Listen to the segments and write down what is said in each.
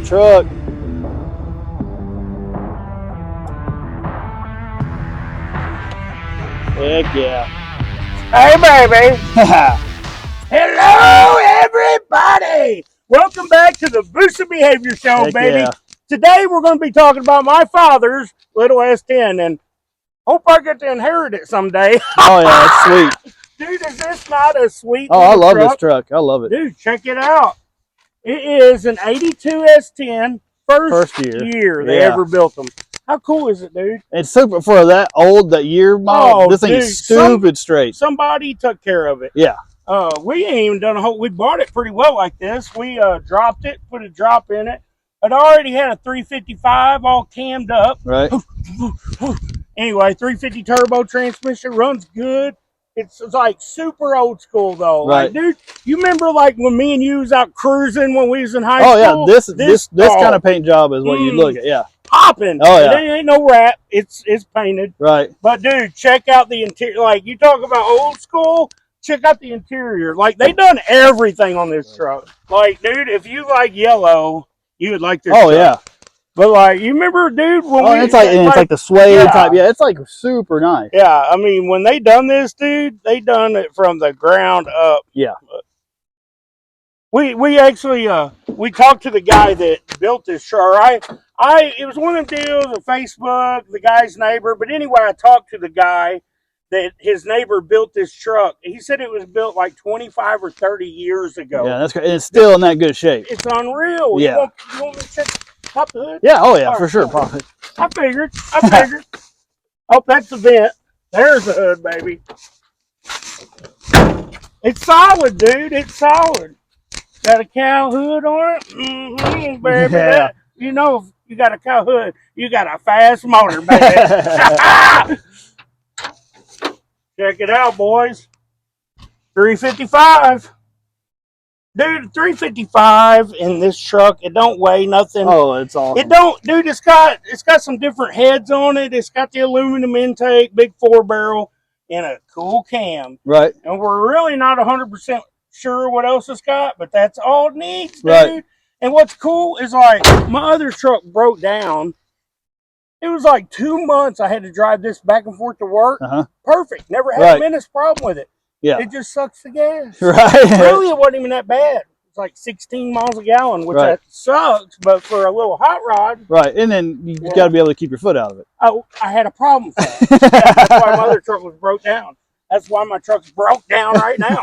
truck. Heck yeah. Hey, baby. Hello, everybody. Welcome back to the Boosted Behavior Show, Heck baby. yeah. Today, we're going to be talking about my father's little S-10, and hope I get to inherit it someday. Oh, yeah, it's sweet. Dude, is this not a sweet Oh, I love truck? this truck. I love it. Dude, check it out. It is an 82 S-10, first year they ever built them. How cool is it, dude? It's super for that year model. Oh, this thing dude, is stupid straight. Somebody took care of it. Yeah. We ain't even done a whole. We bought it pretty well like this. We dropped it, put a drop in it. It already had a 355 all cammed up. Right. Anyway, 350 turbo transmission, runs good. It's like super old school though. Right. Like, dude, you remember like when me and you was out cruising when we was in high Oh school? yeah, this kind of paint job is what you look at. Yeah. Popping. Oh yeah. It ain't no wrap. It's painted. Right. But dude, check out the interior. Like you talk about old school. Check out the interior. Like they done everything on this truck. Like, dude, if you like yellow, you would like this truck. Yeah. But like, you remember, dude, when it's like the suede type. Yeah, it's like super nice. Yeah, I mean, when they done this, dude, they done it from the ground up. Yeah. We actually we talked to the guy that built this truck. It was one of the deals on Facebook, the guy's neighbor. But anyway, I talked to the guy that his neighbor built this truck. He said it was built like 25 or 30 years ago. Yeah, that's great. And it's still in that good shape. It's unreal. Yeah. You want me to check top the hood? Yeah, oh yeah, for sure. Probably. I figured. Oh, that's the vent. There's the hood, baby. It's solid, dude. It's solid. Got a cow hood on it. Mm-hmm, baby. Yeah. You know, if you got a cow hood, you got a fast motor, baby. Check it out, boys. 355. Dude, 355 in this truck, it don't weigh nothing. Oh, it's awesome. It don't, dude, it's got some different heads on it. It's got the aluminum intake, big 4-barrel, and a cool cam. Right. And we're really not 100% sure what else it's got, but that's all it needs, dude. Right. And what's cool is like my other truck broke down. It was like 2 months I had to drive this back and forth to work. Perfect. Never had a minute's problem with it. Yeah. It just sucks the gas. Right. Really, it wasn't even that bad. It's like 16 miles a gallon, which that sucks, but for a little hot rod. Right. And then you got to be able to keep your foot out of it. Oh, I had a problem with that. That's why my other truck was broke down. That's why my truck's broke down right now.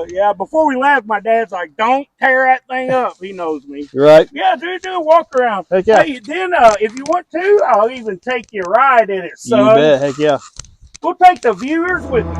Yeah, before we left, my dad's like, don't tear that thing up. He knows me. Right. Yeah, dude, do a walk around. Heck yeah. Hey, then if you want to, I'll even take you a ride in it, son. You bet. Heck yeah. We'll take the viewers with me.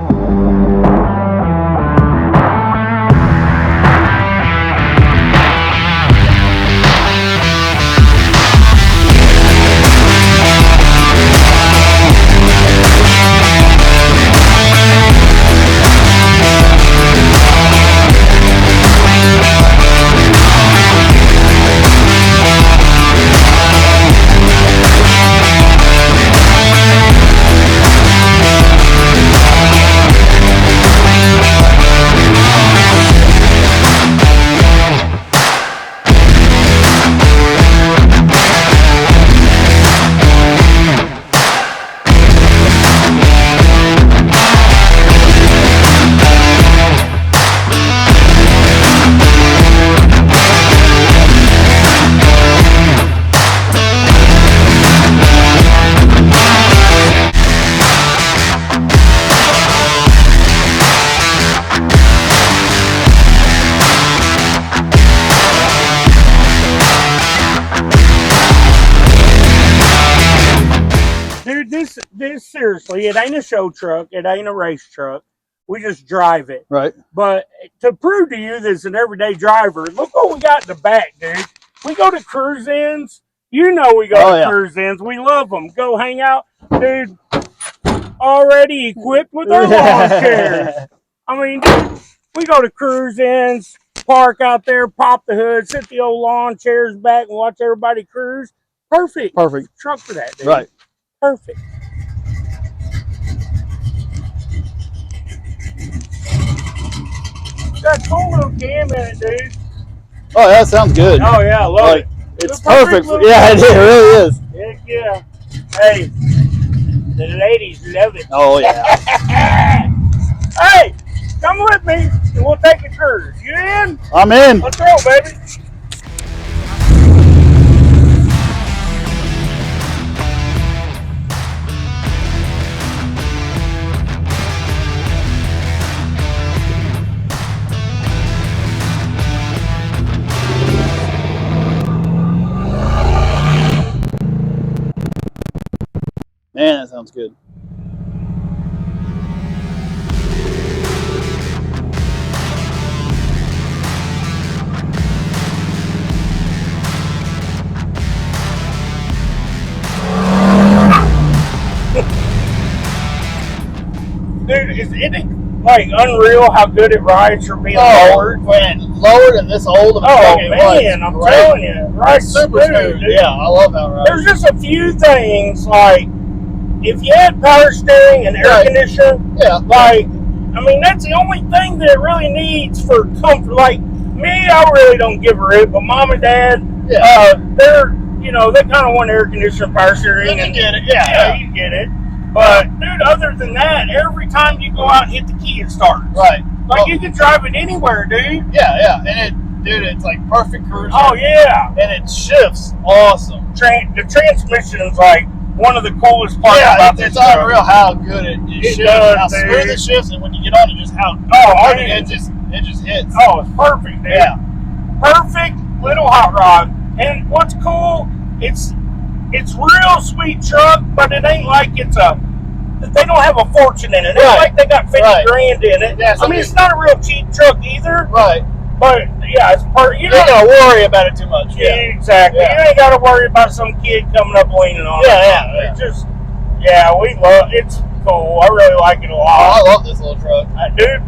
This seriously, it ain't a show truck. It ain't a race truck. We just drive it. Right. But to prove to you that it's an everyday driver, look what we got in the back, dude. We go to cruise ins. You know we go to cruise ins. We love them. Go hang out. Dude, already equipped with our lawn chairs. I mean, dude, we go to cruise ins, park out there, pop the hood, sit the old lawn chairs back and watch everybody cruise. Perfect. Perfect. Truck for that, dude. Right. Perfect. Got a cool little cam in it, dude. Oh, that sounds good. Oh, yeah, I love it. It's perfect. Yeah, it really is. Heck yeah. Hey, the ladies love it. Oh, yeah. Hey, come with me and we'll take a cruise. You in? I'm in. Let's go, baby. Man, that sounds good. Dude, is it like unreal how good it rides for being lowered? Man, lowered and this old of a truck, man, I'm telling you, right? Super smooth. Yeah, I love how it rides. There's just a few things like if you had power steering and air conditioning, like I mean that's the only thing that it really needs for comfort. Like me, I really don't give a rip, but mom and dad, they're they kind of want air conditioning, power steering, and get it. Yeah, you get it. But dude, other than that, every time you go out and hit the key, it starts. Right. Like you can drive it anywhere, dude. Yeah, and it's like perfect cruise. Oh yeah. And it shifts awesome. The transmission's like one of the coolest parts about this. It's unreal how good it shifts, does, how smooth it shifts, and when you get on it, just how it just hits. Oh, it's perfect, dude. Yeah. Perfect little hot rod. And what's cool, it's real sweet truck, but it ain't like they don't have a fortune in it. It's like they got 50 grand in it. Yeah, I mean, it's not a real cheap truck either. Right. But yeah, it's perfect. You ain't gotta worry about it too much. Yeah, exactly. Yeah. You ain't gotta worry about some kid coming up leaning on it. Yeah. It's just, we love it. It's cool. I really like it a lot. Oh, I love this little truck. Dude,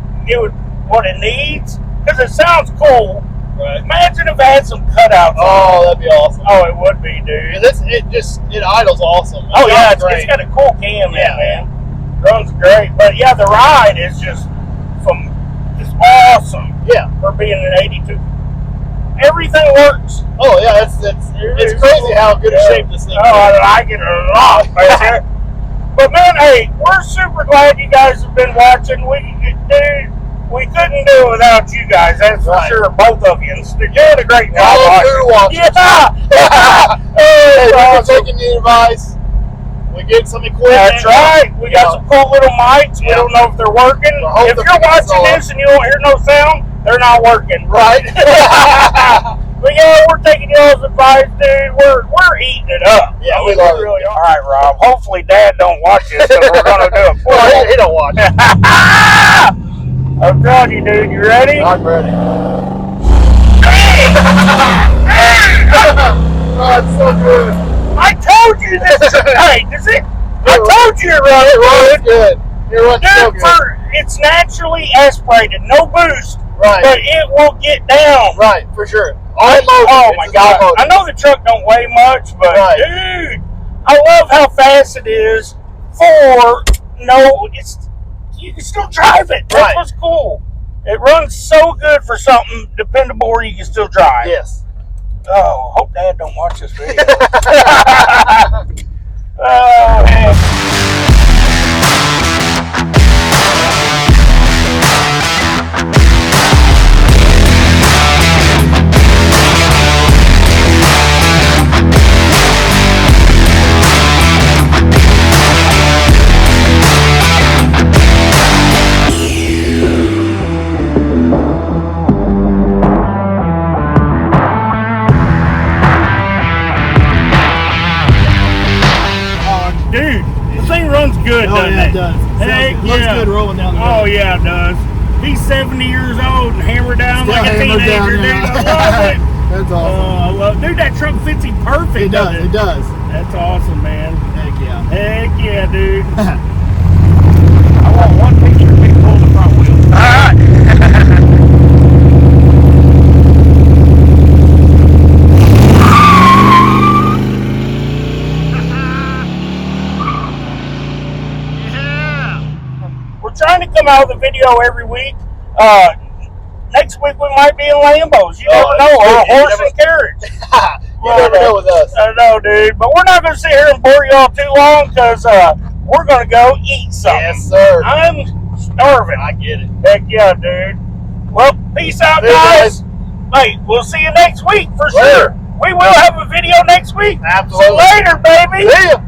what it needs, because it sounds cool. Right. Imagine if it had some cutouts. Oh, that'd be awesome. Oh, it would be, dude. It idles awesome. It's got a cool cam in it, man. Runs great. But yeah, the ride is just awesome. Yeah. For being an 82. Everything works. Oh yeah, it's crazy how good a shape this thing is. Oh, I like it a lot, man. But man, hey, we're super glad you guys have been watching. We couldn't do it without you guys, that's for sure, both of you. You're doing a great job. Hey, we're taking the advice. We get some equipment. That's right. We got some cool little mics. We don't know if they're working. If you're watching this and you don't hear no sound, they're not working. Right. But yeah, we're taking y'all's advice, dude. We're eating it up. Yeah, we love it. Really are. All right, Rob. Hopefully Dad don't watch this because we're going to do it for him. He don't watch it. I'm telling you, dude. You ready? I'm ready. Oh, it's so good. I told you this. Hey, does it? I told you it runs good. It runs so good. It's naturally aspirated, no boost. Right. But it will get down. Right, for sure. Oh my God. I know the truck don't weigh much, but dude, I love how fast it is you can still drive it. That's what's cool. It runs so good for something dependable where you can still drive. Yes. Oh, hope Dad don't watch this video. Oh, man. Dude, this thing runs good, doesn't it? It does. Heck it looks good rolling down the road. Oh, yeah, it does. He's 70 years old and hammered down like a teenager, dude. I love it. That's awesome. Dude, that truck fits him perfect. It does. It does. That's awesome, man. Heck yeah. Heck yeah, dude. I want one picture of me pulling the front wheel. All right. Trying to come out with a video every week. Next week we might be in Lambos. You never know, or a horse and carriage. You never know with us. I know, dude. But we're not going to sit here and bore y'all too long because we're going to go eat something. Yes, sir. I'm starving. I get it. Heck yeah, dude. Well, peace out, guys. Hey, we'll see you next week for sure. We will have a video next week. Absolutely. See you later, baby. See ya.